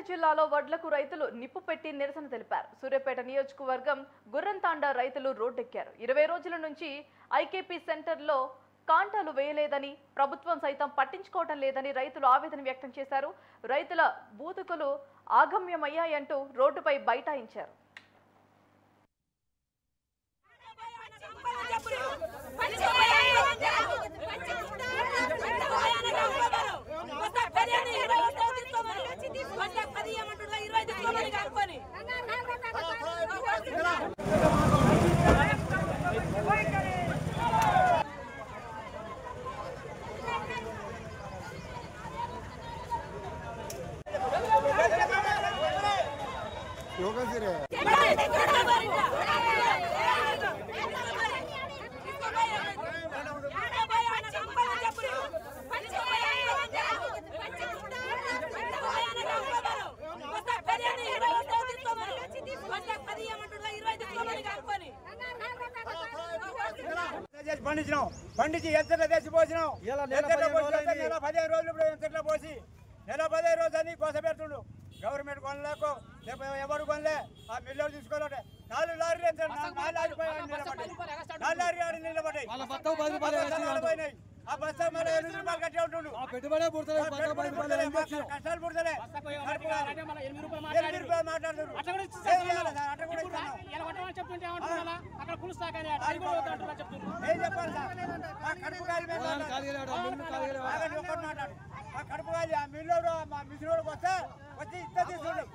జిల్లాలో వడ్లకు రైతులు నిప్పు పెట్టి నిరసన తెలిపారు. సూర్యాపేట నియోజకవర్గం గుర్రంతాండ రైతులు రోడ్డెక్కారు. 20 రోజుల నుంచి ఐకేపీ సెంటర్లో కాంటాలు వేయలేదని, ప్రభుత్వం సైతం పట్టించుకోవడం లేదని రైతులు ఆవేదన వ్యక్తం చేశారు. రైతుల బూతుకులు ఆగమ్యమయ్యాయంటూ రోడ్డుపై బైఠాయించారు. పండించి ఎంతలో తెచ్చి పోసినాం. నెల 15 రోజులు ఎంతలో పోసి నెల 15 రోజులు అని కోసపెడుతుండు. గవర్నమెంట్ కొనలేకో లేకపోతే ఎవరు కొనలే. ఆ మిల్లర్ తీసుకోవాలంటే 4 లారీలు నిలబడ్డాయి. ఆ బస్తా మళ్ళీ 8 రూపాయలు కట్టే ఉంటుండు. కష్టాలు పుడతలే. 8 రూపాయలు మాట్లాడుతున్నారు. ఏం చెప్పాలి సార్? ఆ కడుపు కాలి మాట్లాడు. ఆ కడుపు కాలి ఆ మిల్లు మా మిషన్ వస్తే వచ్చి ఇంత తీసుకుంటాం.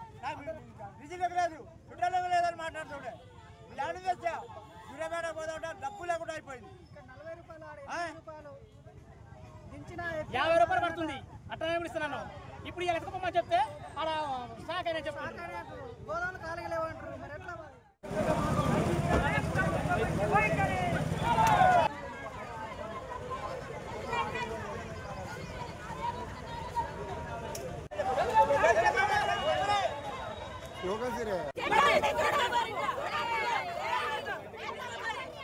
రిజిలకు లేదు, చుట్టాలకు లేదని మాట్లాడుతుండే. ల్యాండ్ తెచ్చా సూర్యాపేట పోతుంటే డబ్బు లేకుండా అయిపోయింది. 50 రూపాయలు పడుతుంది. అట్లా ఇస్తున్నాను. ఇప్పుడు ఇలా ఎత్తుకోమని చెప్తే అలా స్టాక్ అయినా చెప్తాను. యోగా